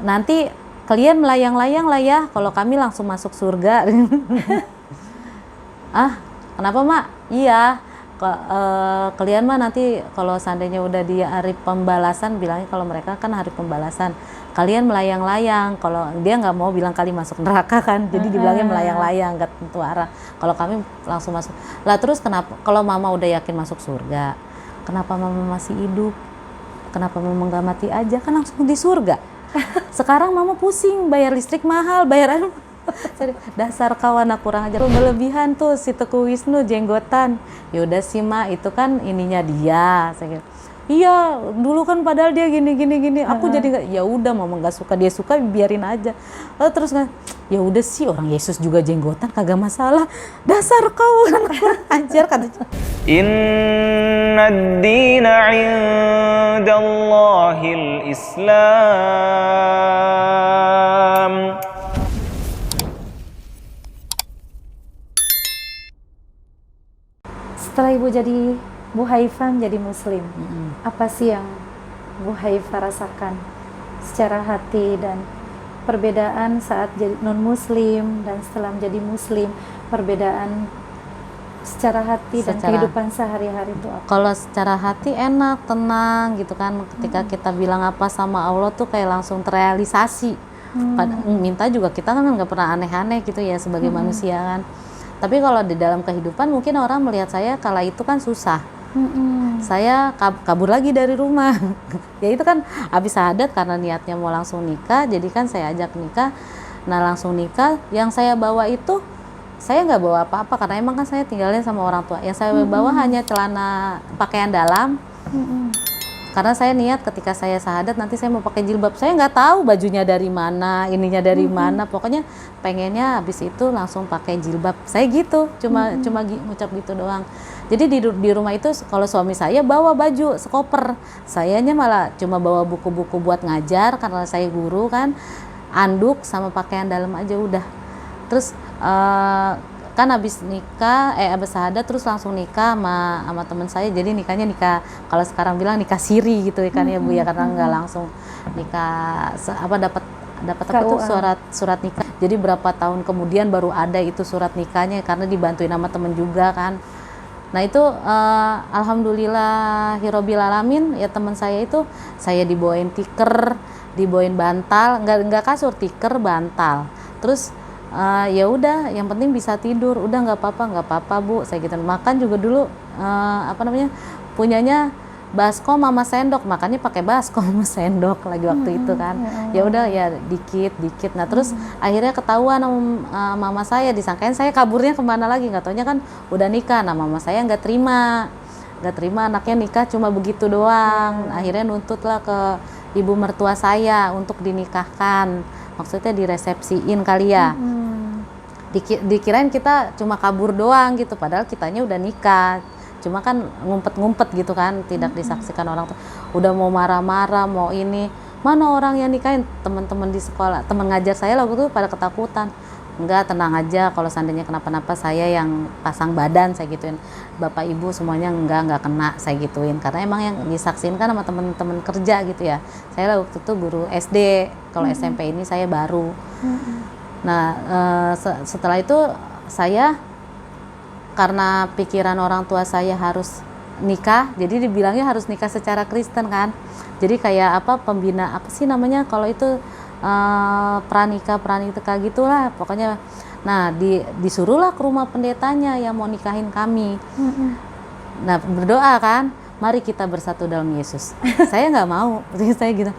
nanti kalian melayang-layang lah ya, kalau kami langsung masuk surga. Ah, kenapa mak? Iya, kalian mah nanti kalau seandainya udah di hari pembalasan, bilangnya kalau mereka kan hari pembalasan, kalian melayang-layang. Kalau dia nggak mau bilang kali masuk neraka kan, jadi dibilangnya melayang-layang, nggak tentu arah. Kalau kami langsung masuk. Lah terus kenapa? Kalau mama udah yakin masuk surga, kenapa mama masih hidup? Kenapa mama nggak mati aja? Kan langsung di surga. Sekarang mama pusing, bayar listrik mahal, bayar dasar kawan aku kurang ajar, berlebihan tuh si Teguh Wisnu jenggotan. Ya udah sih mak, itu kan ininya dia. Saya gitu, iya dulu kan padahal dia gini. Aku jadi nggak, ya udah mama nggak suka, dia suka biarin aja. Terus kan, ya udah sih orang Yesus juga jenggotan kagak masalah. Dasar kau kan kurang ajar katanya. Inna ad-dina 'indallahil Islam. Setelah ibu jadi Bu Haifah menjadi muslim, apa sih yang Bu Haifah rasakan secara hati dan perbedaan saat jadi non muslim dan setelah menjadi muslim, perbedaan secara hati dan kehidupan sehari-hari itu apa? Kalau secara hati enak, tenang gitu kan, ketika kita bilang apa sama Allah tuh kayak langsung terrealisasi. Minta juga kita kan nggak pernah aneh-aneh gitu ya sebagai manusia kan. Tapi kalau di dalam kehidupan mungkin orang melihat saya kala itu kan susah. Saya kabur lagi dari rumah. Ya itu kan habis syahadat karena niatnya mau langsung nikah, jadi kan saya ajak nikah. Nah langsung nikah, yang saya bawa itu saya nggak bawa apa-apa karena emang kan saya tinggalnya sama orang tua. Yang saya bawa hanya celana pakaian dalam. Karena saya niat ketika saya syahadat nanti saya mau pakai jilbab. Saya nggak tahu bajunya dari mana, ininya dari mana. Pokoknya pengennya habis itu langsung pakai jilbab. Saya gitu, cuma ngucap gitu doang. Jadi di rumah itu kalau suami saya bawa baju sekoper, sayanya malah cuma bawa buku-buku buat ngajar karena saya guru kan, anduk sama pakaian dalam aja udah. Terus kan habis nikah, habis syahadat terus langsung nikah sama teman saya. Jadi nikahnya nikah, kalau sekarang bilang nikah siri gitu kan ya Bu ya, karena nggak langsung nikah dapat apa tuh surat nikah. Jadi berapa tahun kemudian baru ada itu surat nikahnya karena dibantuin sama temen juga kan. Nah itu alhamdulillahirobbil alamin ya, teman saya itu saya dibawain tikar, dibawain bantal, nggak kasur, tikar, bantal. Terus ya udah yang penting bisa tidur, udah nggak apa-apa Bu, saya gitu. Makan juga dulu punyanya baskom sama sendok, makanya pakai baskom sama sendok lagi waktu itu kan. Ya udah ya dikit. Nah terus akhirnya ketahuan sama mama saya, disangkain saya kaburnya kemana lagi, nggak taunya kan udah nikah. Nah mama saya nggak terima anaknya nikah cuma begitu doang. Akhirnya nuntutlah ke ibu mertua saya untuk dinikahkan, maksudnya diresepsiin kali ya. Dikirain kita cuma kabur doang gitu, padahal kitanya udah nikah. Cuma kan ngumpet-ngumpet gitu kan, tidak disaksikan orang tua. Udah mau marah-marah, mau ini, mana orang yang nikahin? Teman-teman di sekolah, teman ngajar saya waktu itu pada ketakutan. Enggak, tenang aja, kalau seandainya kenapa-napa saya yang pasang badan, saya gituin. Bapak ibu semuanya enggak kena, saya gituin. Karena emang yang disaksikan kan sama teman-teman kerja gitu ya. Saya waktu itu guru SD, kalau SMP ini saya baru. Nah setelah itu saya, karena pikiran orang tua saya harus nikah, jadi dibilangnya harus nikah secara Kristen kan. Jadi kayak pembina apa sih namanya kalau itu pranika gitulah pokoknya. Nah disuruhlah ke rumah pendetanya yang mau nikahin kami. Nah berdoa kan, mari kita bersatu dalam Yesus. Saya nggak mau, jadi saya gitu,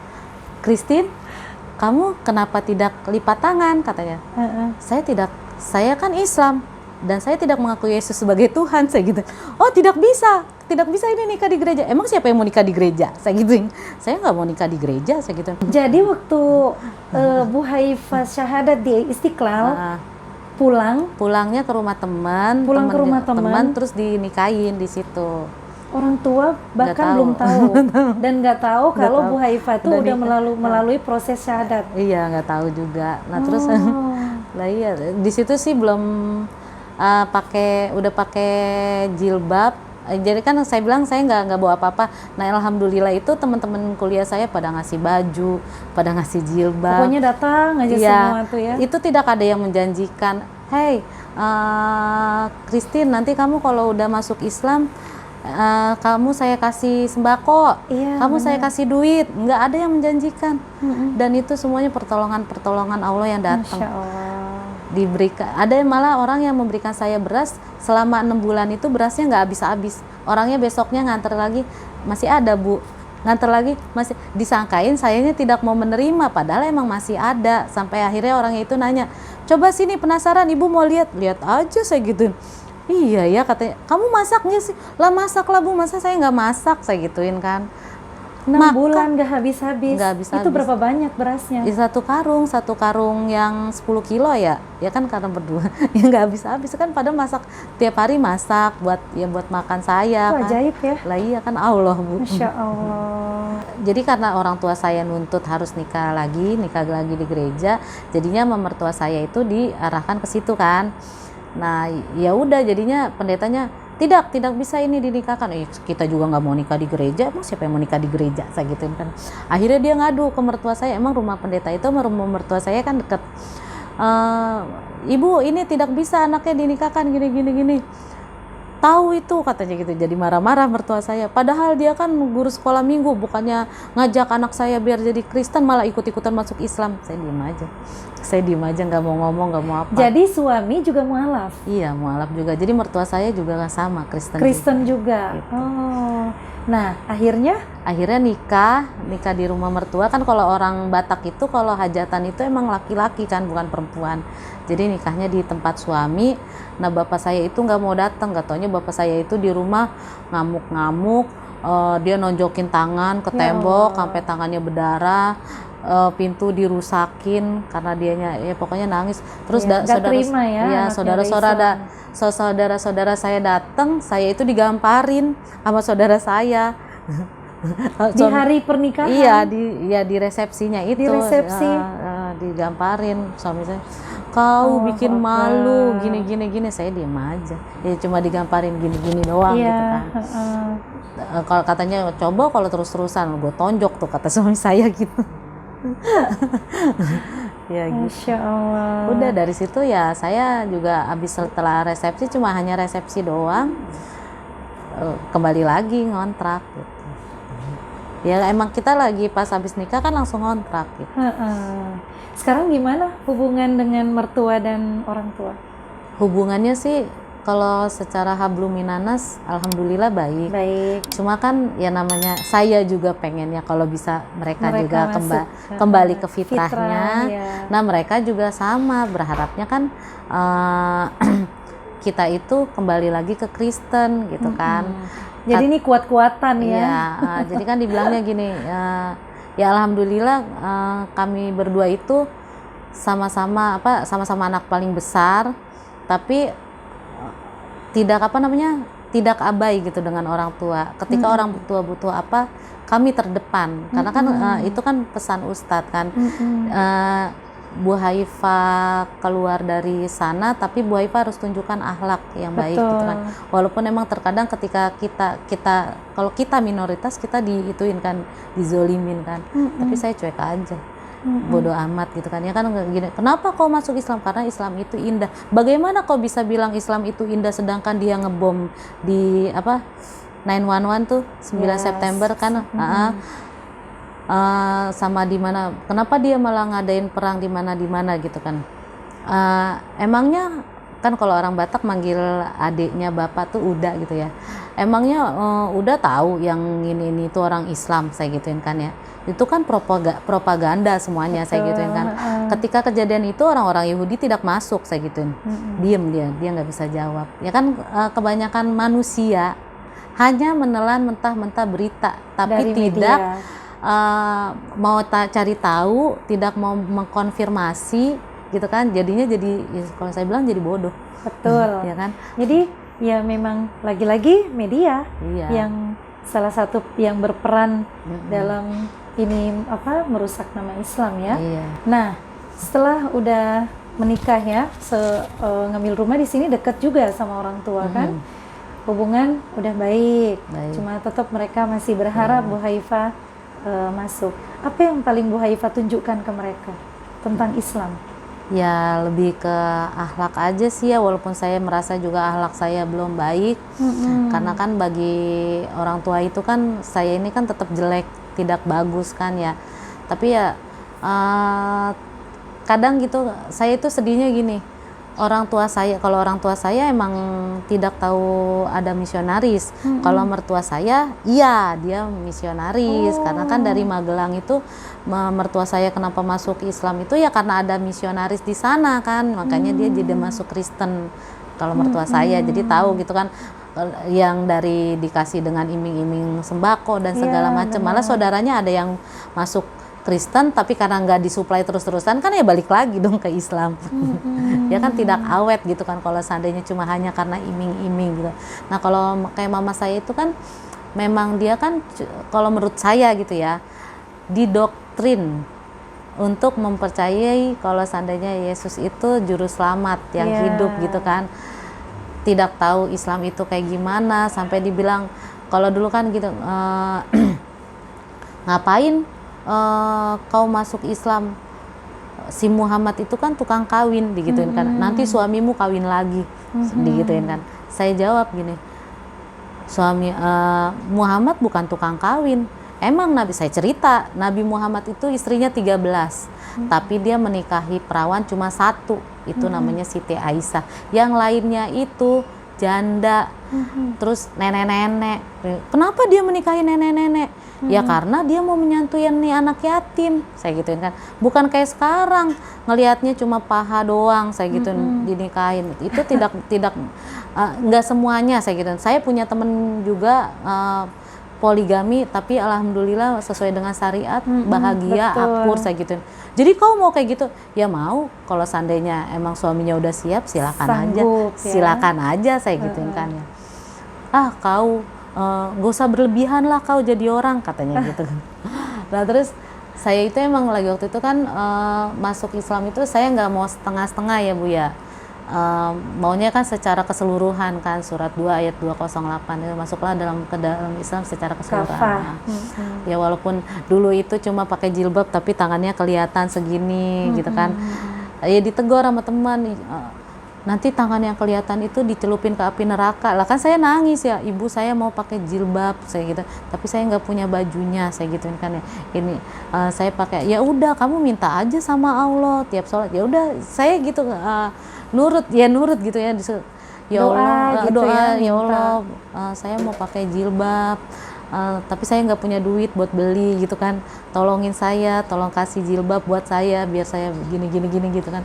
Christine kamu kenapa tidak lipat tangan katanya. Saya kan Islam dan saya tidak mengakui Yesus sebagai Tuhan, saya gitu. Oh tidak bisa ini nikah di gereja. Emang siapa yang mau nikah di gereja? Saya gituin. Saya nggak mau nikah di gereja, saya gitu. Jadi waktu Bu Haifah syahadat di Istiqlal, pulangnya ke rumah teman, terus dinikahin di situ. Orang tua bahkan belum tahu dan nggak tahu kalau Bu Haifah itu udah melalui proses syahadat. Iya nggak tahu juga. Nah terus lah iya di situ sih belum udah pakai jilbab, jadi kan saya bilang saya nggak bawa apa-apa. Nah alhamdulillah itu teman-teman kuliah saya pada ngasih baju, pada ngasih jilbab. Pokoknya datang aja Iya, semua tuh ya. itu tidak ada yang menjanjikan, hey Christine nanti kamu kalau udah masuk Islam kamu saya kasih sembako, Iya, kamu saya benar. kasih duit, nggak ada yang menjanjikan. Dan itu semuanya pertolongan Allah yang datang. Masya Allah. Diberikan, ada yang malah orang yang memberikan saya beras selama 6 bulan itu berasnya nggak habis-habis. Orangnya besoknya nganter lagi, masih ada Bu, nganter lagi masih, disangkain sayanya tidak mau menerima padahal emang masih ada. Sampai akhirnya orangnya itu nanya, coba sini penasaran ibu mau lihat aja saya gituin. Iya ya katanya, kamu masaknya sih? Lah masak lah Bu, masa saya nggak masak, saya gituin kan. 6 Maka- bulan gak habis-habis. Nggak habis-habis. Itu berapa banyak berasnya? Di satu karung yang 10 kilo ya kan karena berdua ya nggak habis-habis kan, padahal masak tiap hari masak buat makan saya Itu kan. ajaib ya. Lah iya kan Allah Bu. Masya Allah. Jadi karena orang tua saya nuntut harus nikah lagi di gereja, jadinya sama mertua saya itu diarahkan ke situ kan. Nah ya udah jadinya pendetanya tidak bisa ini dinikahkan. Kita juga nggak mau nikah di gereja, emang siapa yang mau nikah di gereja, saya gituin kan. Akhirnya dia ngadu ke mertua saya, emang rumah pendeta itu sama rumah mertua saya kan deket. Ibu ini tidak bisa anaknya dinikahkan gini. Tahu itu katanya gitu. Jadi marah-marah mertua saya. Padahal dia kan guru sekolah minggu, bukannya ngajak anak saya biar jadi Kristen, malah ikut-ikutan masuk Islam. Saya diem aja nggak mau ngomong, nggak mau apa. Jadi suami juga mualaf. Iya mualaf juga. Jadi mertua saya juga sama Kristen juga. Gitu. Oh. Nah, akhirnya nikah di rumah mertua. Kan kalau orang Batak itu kalau hajatan itu emang laki-laki kan, bukan perempuan. Jadi nikahnya di tempat suami. Nah bapak saya itu nggak mau datang, nggak taunya bapak saya itu di rumah ngamuk-ngamuk. Dia nonjokin tangan ke Ya tembok Allah. sampai tangannya berdarah. Pintu dirusakin karena dianya ya pokoknya nangis. Terus Ya, nggak terima ya anaknya saudara-saudara saya datang, saya itu digamparin sama saudara saya. di hari pernikahan. Iya di resepsinya itu. Di resepsi. Digamparin suami saya. Kau bikin malu gini. Saya diem aja. Ya cuma digamparin gini doang Iya, gitu kan. heeh. Kalau katanya coba kalau terus-terusan gue tonjok tuh kata suami saya gitu. Ya gitu. Masya Allah. Udah dari situ ya saya juga habis setelah resepsi cuma hanya resepsi doang, kembali lagi ngontrak gitu. Ya emang kita lagi pas habis nikah kan langsung ngontrak gitu. Heeh. Sekarang gimana hubungan dengan mertua dan orang tua? Hubungannya sih kalau secara hablum minanas alhamdulillah baik. Baik. Cuma kan ya namanya saya juga pengennya kalau bisa mereka juga masuk, kembali ke fitrah, fitrahnya. ya. Nah mereka juga sama berharapnya kan kita itu kembali lagi ke Kristen gitu kan. Jadi ini kuat-kuatan ya. Iya, jadi kan dibilangnya gini, ya alhamdulillah kami berdua itu sama-sama anak paling besar, tapi tidak tidak abai gitu dengan orang tua. Ketika orang tua butuh apa, kami terdepan. Karena kan itu kan pesan Ustadz kan. Bu Haifa keluar dari sana, tapi Bu Haifa harus tunjukkan akhlak yang baik gitu kan. Walaupun emang terkadang ketika kita kalau kita minoritas kita diituin kan, dizolimin kan. Tapi saya cuek aja. Bodoh amat gitu kan. Ya kan gini, kenapa kau masuk Islam? Karena Islam itu indah. Bagaimana kau bisa bilang Islam itu indah sedangkan dia ngebom di 911 tuh 9 September kan? Sama di mana, kenapa dia malah ngadain perang di mana gitu kan. Emangnya kan kalau orang Batak manggil adiknya bapak tuh udah gitu ya, emangnya udah tahu yang ini itu orang Islam, saya gituin kan ya. Itu kan propaganda semuanya. Betul. Saya gituin kan. Ketika kejadian itu orang-orang Yahudi tidak masuk, saya gituin. Diem dia nggak bisa jawab ya kan. Kebanyakan manusia hanya menelan mentah-mentah berita tapi dari tidak media. mau cari tahu, tidak mau mengkonfirmasi gitu kan. Jadinya jadi ya, kalau saya bilang jadi bodoh. Betul. Ya kan. Jadi ya memang lagi-lagi media yang salah satu yang berperan dalam ini merusak nama Islam ya. Iya. Nah, setelah udah menikah ya, ngambil rumah di sini dekat juga sama orang tua kan. hubungan udah baik. Baik. Cuma tetap mereka masih berharap Bu Haifah masuk. Apa yang paling Bu Haifah tunjukkan ke mereka tentang Islam? Ya lebih ke akhlak aja sih ya, walaupun saya merasa juga akhlak saya belum baik. Karena kan bagi orang tua itu kan saya ini kan tetap jelek, tidak bagus kan ya. Tapi ya kadang gitu saya itu sedihnya gini, kalau orang tua saya emang tidak tahu ada misionaris. Kalau mertua saya iya dia misionaris, karena kan dari Magelang itu mertua saya kenapa masuk Islam itu ya karena ada misionaris di sana kan, makanya dia jadi masuk Kristen. Kalau mertua saya jadi tahu gitu kan, yang dari dikasih dengan iming-iming sembako dan segala macam. Malah saudaranya ada yang masuk Kristen tapi karena nggak disuplai terus-terusan kan ya balik lagi dong ke Islam. Ya kan tidak awet gitu kan kalau seandainya cuma hanya karena iming-iming gitu. Nah kalau kayak mama saya itu kan memang dia kan kalau menurut saya gitu ya didoktrin untuk mempercayai kalau seandainya Yesus itu juru selamat yang hidup gitu kan. Tidak tahu Islam itu kayak gimana, sampai dibilang kalau dulu kan gitu ngapain kau masuk Islam, si Muhammad itu kan tukang kawin digituin kan, nanti suamimu kawin lagi digituin kan. Saya jawab gini, suami Muhammad bukan tukang kawin. Emang Nabi, saya cerita Nabi Muhammad itu istrinya 13, tapi dia menikahi perawan cuma 1, itu namanya Siti Aisyah. Yang lainnya itu janda, terus nenek-nenek. Kenapa dia menikahi nenek-nenek? Ya karena dia mau menyantui anak yatim, saya gituin kan. Bukan kayak sekarang ngelihatnya cuma paha doang, saya gituin dinikahin. Itu tidak nggak semuanya, saya gituin. Saya punya temen juga poligami, tapi alhamdulillah sesuai dengan syariat, bahagia, akur, saya gituin. Jadi kau mau kayak gitu? Ya mau, kalau seandainya emang suaminya udah siap, silakan aja, silakan aja, saya gituin kan ya. Kau gak usah berlebihan lah kau jadi orang, katanya gitu. Nah terus saya itu emang lagi waktu itu kan masuk Islam itu saya nggak mau setengah-setengah ya Bu ya. Maunya kan secara keseluruhan kan, surat 2 ayat 208 itu masuklah ke dalam Islam secara keseluruhan. Ya walaupun dulu itu cuma pakai jilbab tapi tangannya kelihatan segini gitu kan. Ya ditegur sama teman, nanti tangan yang kelihatan itu dicelupin ke api neraka. Lah kan saya nangis ya, ibu saya mau pakai jilbab saya gitu, tapi saya nggak punya bajunya, saya gituin kan ya. Ini saya pakai, ya udah kamu minta aja sama Allah tiap sholat. Ya udah saya gitu nurut gitu ya. Ya Allah, doa ya Allah, saya mau pakai jilbab, tapi saya nggak punya duit buat beli gitu kan. Tolongin saya, tolong kasih jilbab buat saya biar saya gini gitu kan.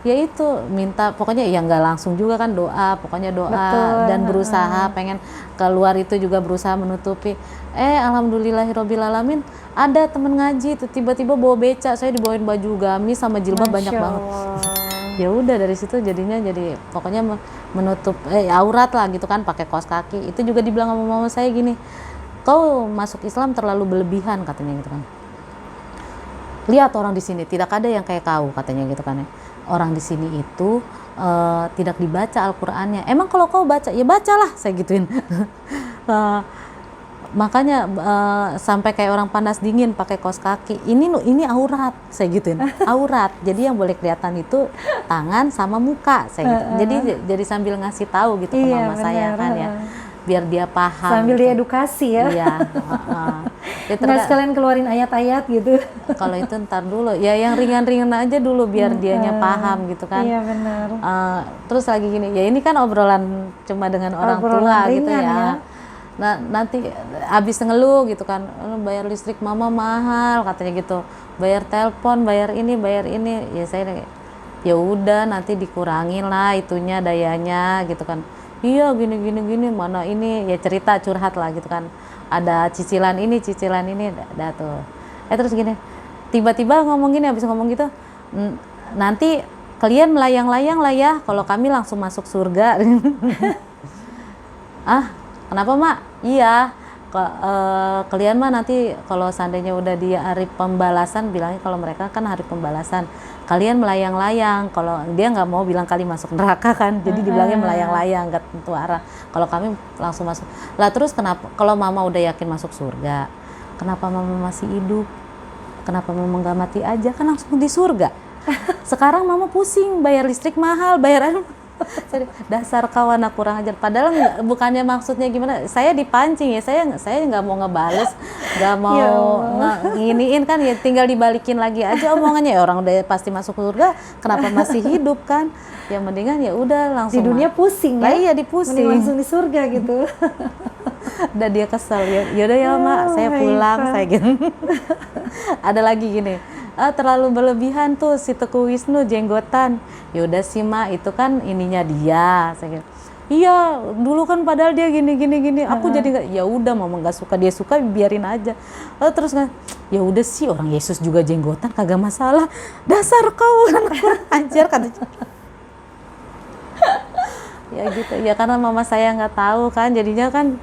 Ya itu minta, pokoknya ya nggak langsung juga kan, doa, pokoknya doa. Betul, dan berusaha pengen keluar itu juga berusaha menutupi. Alhamdulillahirobbilalamin ada temen ngaji itu tiba-tiba bawa beca, saya dibawain baju gamis sama jilbab banyak banget. Ya udah dari situ jadinya jadi pokoknya menutup aurat lah gitu kan, pakai kaos kaki. Itu juga dibilang sama mama saya gini, kau masuk Islam terlalu berlebihan katanya gitu kan. Lihat orang di sini tidak ada yang kayak kau katanya gitu kan ya. Orang di sini itu tidak dibaca Al-Qur'annya. Emang kalau kau baca, ya bacalah, saya gituin. Makanya sampai kayak orang panas dingin pakai kaos kaki. Ini aurat, saya gituin. Aurat. Jadi yang boleh kelihatan itu tangan sama muka, saya gitu. Jadi sambil ngasih tahu gitu ke mama saya kan ya. Biar dia paham. Sambil gitu. Diedukasi ya. Iya. Nggak sekalian keluarin ayat-ayat gitu. Kalau itu ntar dulu. Ya yang ringan-ringan aja dulu biar dianya paham gitu kan. Iya benar. Terus lagi gini, ya ini kan obrolan cuma dengan orang tua gitu ya. Nah nanti abis ngeluh gitu kan, bayar listrik mama mahal katanya gitu. Bayar telepon, bayar ini. Ya saya ya udah nanti dikurangin lah itunya dayanya gitu kan. Iya gini mana ini ya, cerita curhat lah gitu kan, ada cicilan ini dah tuh. Terus gini tiba-tiba ngomong gini, habis ngomong gitu, nanti kalian melayang-layang lah ya kalau kami langsung masuk surga. Kenapa mak? Iya, kalian mah nanti kalau seandainya udah di hari pembalasan, bilangnya kalau mereka kan hari pembalasan, kalian melayang-layang. Kalau dia nggak mau bilang kali masuk neraka kan, jadi dibilangnya melayang-layang, nggak tentu arah. Kalau kami langsung masuk. Lah terus kenapa kalau mama udah yakin masuk surga, kenapa mama masih hidup? Kenapa mama nggak mati aja, kan langsung di surga? Sekarang mama pusing, bayar listrik mahal, bayar dasar kawan aku kurang ajar. Padahal bukannya maksudnya gimana, saya dipancing ya, saya nggak mau ngebales, nggak mau nginiin kan, ya tinggal dibalikin lagi aja omongannya. Ya orang udah pasti masuk surga, kenapa masih hidup kan? Ya mendingan ya udah langsung Di dunia pusing ya? Iya dipusing. Mending langsung di surga gitu. Dan dia kesel, yaudah ya mak, saya pulang, saya gitu. Ada lagi gini, terlalu berlebihan tuh si Teguh Wisnu jenggotan. Yaudah sih mak, itu kan ininya dia. Saya gitu, iya dulu kan padahal dia gini. Aku jadi nggak, ya udah mama nggak suka, dia suka biarin aja. Terus kan, ya udah sih orang Yesus juga jenggotan kagak masalah. Dasar kau kan ajar katanya. Ya gitu ya, karena mama saya nggak tahu kan, jadinya kan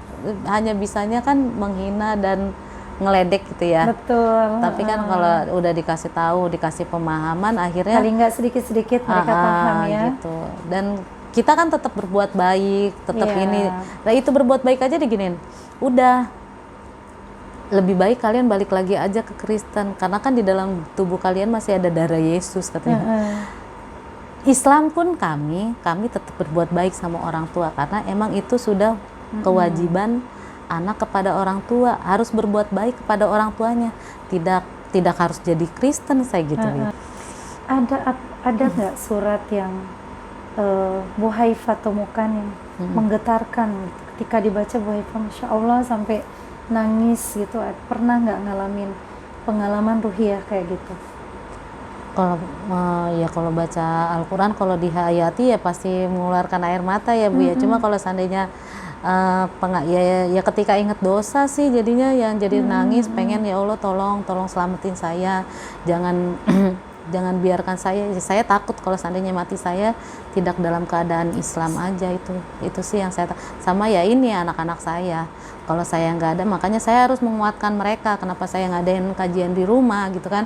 hanya bisanya kan menghina dan ngeledek gitu ya. Betul. Tapi kan kalau udah dikasih tahu, dikasih pemahaman, akhirnya paling nggak sedikit-sedikit mereka paham ya. Gitu. Dan kita kan tetap berbuat baik, tetap ini. Nah itu berbuat baik aja diginin. Udah lebih baik kalian balik lagi aja ke Kristen, karena kan di dalam tubuh kalian masih ada darah Yesus katanya. Islam pun kami tetap berbuat baik sama orang tua, karena emang itu sudah kewajiban anak kepada orang tua, harus berbuat baik kepada orang tuanya, tidak harus jadi Kristen saya gitu. Ada nggak surat yang Bu Haifah temukan yang menggetarkan gitu? Ketika dibaca Bu Haifah Masya Allah sampai nangis gitu, pernah nggak ngalamin pengalaman ruhiyah kayak gitu? Kalau baca Al-Quran, kalau dihayati ya pasti mengeluarkan air mata ya Bu ya. Cuma kalau seandainya ya ketika ingat dosa sih jadinya yang jadi nangis, pengen ya Allah tolong selamatin saya, jangan jangan biarkan saya takut kalau seandainya mati saya tidak dalam keadaan Islam aja. Itu sih yang saya sama ya ini anak-anak saya, kalau saya nggak ada, makanya saya harus menguatkan mereka. Kenapa saya ngadain kajian di rumah gitu kan,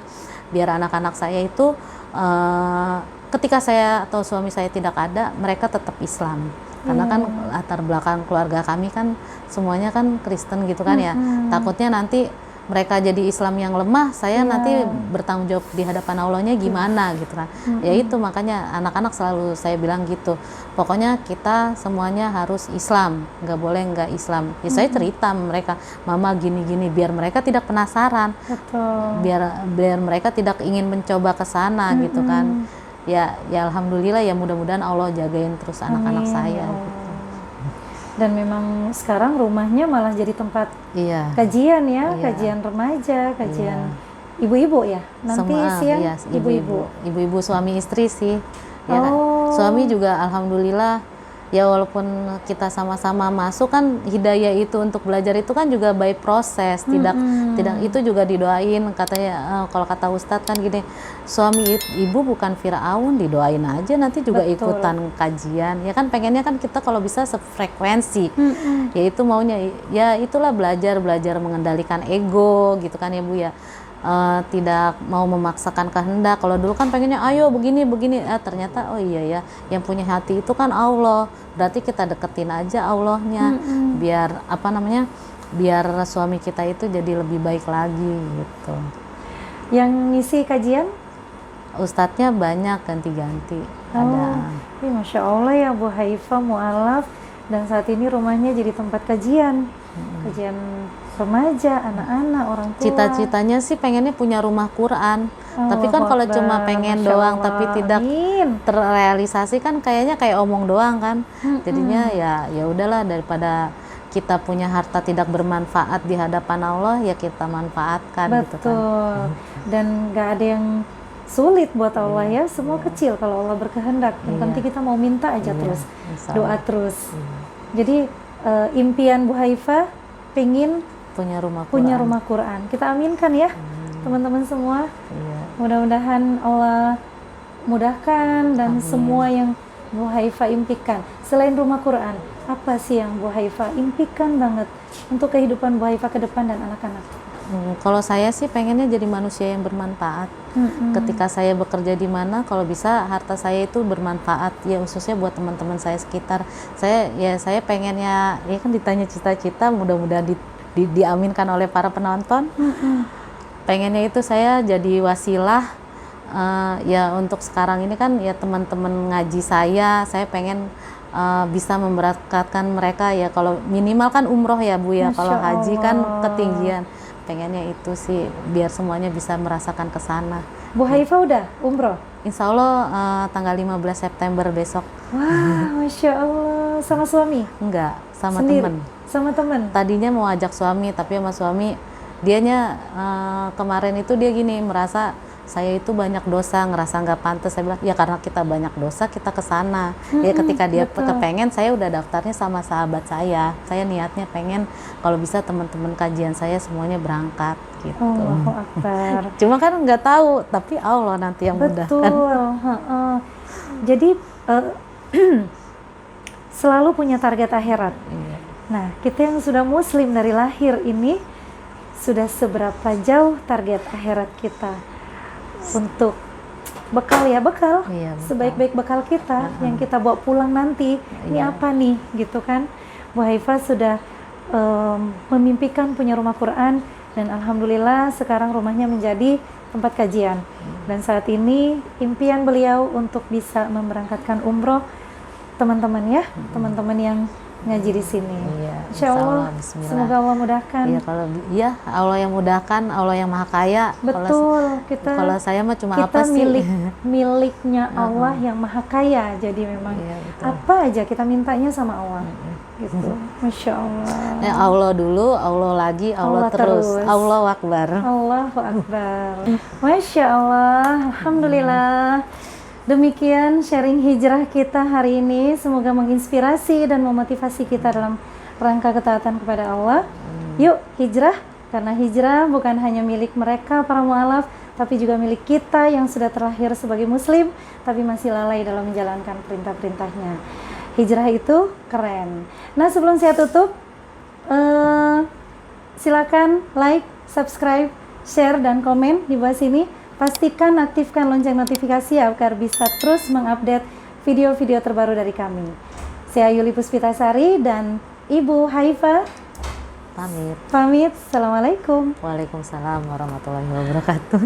biar anak-anak saya itu ketika saya atau suami saya tidak ada, mereka tetap Islam. Karena kan latar belakang keluarga kami kan semuanya kan Kristen gitu kan ya. Takutnya nanti mereka jadi Islam yang lemah, saya nanti bertanggung jawab di hadapan Allahnya gimana gitu kan. Ya itu makanya anak-anak selalu saya bilang gitu. Pokoknya kita semuanya harus Islam, nggak boleh nggak Islam. Ya saya cerita mereka, mama gini-gini, biar mereka tidak penasaran. Betul. Biar mereka tidak ingin mencoba ke sana gitu kan. Ya alhamdulillah ya, mudah-mudahan Allah jagain terus anak-anak saya gitu. Dan memang sekarang rumahnya malah jadi tempat kajian ya, kajian remaja, kajian ibu-ibu ya. Nanti siang ibu-ibu suami istri sih. Ya kan? Suami juga alhamdulillah ya, walaupun kita sama-sama masuk kan, hidayah itu untuk belajar itu kan juga by proses, tidak itu juga didoain katanya. Kalau kata Ustadz kan gini, suami ibu bukan Firaun, didoain aja nanti juga ikutan kajian. Ya kan pengennya kan kita kalau bisa sefrekuensi. Ya itu maunya ya itulah, belajar mengendalikan ego gitu kan ya Bu ya. Tidak mau memaksakan kehendak. Kalau dulu kan pengennya ayo begini, ternyata oh iya ya, yang punya hati itu kan Allah. Berarti kita deketin aja Allahnya, biar biar suami kita itu jadi lebih baik lagi gitu. Yang ngisi kajian? Ustadznya banyak, ganti-ganti. Ada. Masya Allah ya Bu Haifah mu'alaf, dan saat ini rumahnya jadi tempat kajian. Kajian remaja, anak-anak, orang tua. Cita-citanya sih pengennya punya rumah Quran. Tapi kan kalau cuma pengen doang tapi tidak terrealisasi kan kayaknya kayak omong doang kan. Jadinya ya udahlah, daripada kita punya harta tidak bermanfaat di hadapan Allah, ya kita manfaatkan. Betul. Gitu kan. Dan nggak ada yang sulit buat Allah ya, semua kecil kalau Allah berkehendak. Yang penting kita mau minta aja terus, doa terus. Jadi impian Bu Haifah pengen punya rumah Quran. Kita aminkan ya, teman-teman semua. Mudah-mudahan Allah mudahkan dan semua yang Bu Haifah impikan. Selain rumah Quran, Apa sih yang Bu Haifa impikan banget untuk kehidupan Bu Haifa ke depan dan anak-anak? Kalau saya sih pengennya jadi manusia yang bermanfaat. Ketika saya bekerja di mana, kalau bisa harta saya itu bermanfaat ya, khususnya buat teman-teman saya sekitar. Saya pengennya, ya kan ditanya cita-cita, mudah-mudahan diaminkan oleh para penonton. Pengennya itu saya jadi wasilah, ya untuk sekarang ini kan ya teman-teman ngaji saya pengen bisa memberangkatkan mereka ya, kalau minimal kan umroh ya Bu ya, kalau haji kan ketinggian. Pengennya itu sih biar semuanya bisa merasakan ke sana. Bu Haifa udah umroh? Insya Allah tanggal 15 September besok. Wah, Masya Allah. Sama suami? Enggak, sama Sendiri? temen. Sama temen? Tadinya mau ajak suami, tapi sama suami dianya kemarin itu dia gini, merasa saya itu banyak dosa, ngerasa nggak pantas. Saya bilang ya karena kita banyak dosa kita ke sana. Ya ketika dia kepengen, saya udah daftarnya sama sahabat saya niatnya pengen kalau bisa teman-teman kajian saya semuanya berangkat gitu. Allahu Akbar. Cuma kan nggak tahu, tapi Allah nanti yang mudahkan. Betul. Jadi selalu punya target akhirat. Iya. Nah, kita yang sudah muslim dari lahir ini sudah seberapa jauh target akhirat kita untuk bekal ya, bekal. Iya, bekal. Sebaik-baik bekal kita yang kita bawa pulang nanti. Ini apa nih gitu kan. Bu Haifa sudah memimpikan punya rumah Quran, dan alhamdulillah sekarang rumahnya menjadi tempat kajian. Dan saat ini impian beliau untuk bisa memberangkatkan umroh teman-teman ya, teman-teman yang ngaji di sini. Iya, Insya Allah, bismillah. semoga Allah mudahkan. Iya, kalau Allah yang mudahkan, Allah yang maha kaya. Betul, Kalau saya mah cuma kita apa sih? miliknya Allah yang maha kaya. Jadi memang Iya, betul. apa aja kita mintanya sama Allah. Gitu. Masya Allah. Allah dulu, Allah lagi, Allah terus. Allahu Akbar. Allahu Akbar. Masya Allah. Alhamdulillah. Demikian sharing hijrah kita hari ini. Semoga menginspirasi dan memotivasi kita dalam rangka ketaatan kepada Allah. Yuk hijrah, karena hijrah bukan hanya milik mereka para mu'alaf, tapi juga milik kita yang sudah terlahir sebagai muslim tapi masih lalai dalam menjalankan perintah-perintahnya. Hijrah itu keren. Nah, sebelum saya tutup, silakan like, subscribe, share, dan komen di bawah sini. Pastikan aktifkan lonceng notifikasi agar bisa terus mengupdate video-video terbaru dari kami. Saya Yuli Puspitasari dan Ibu Haifa Pamit. pamit. Assalamualaikum. Waalaikumsalam warahmatullahi wabarakatuh.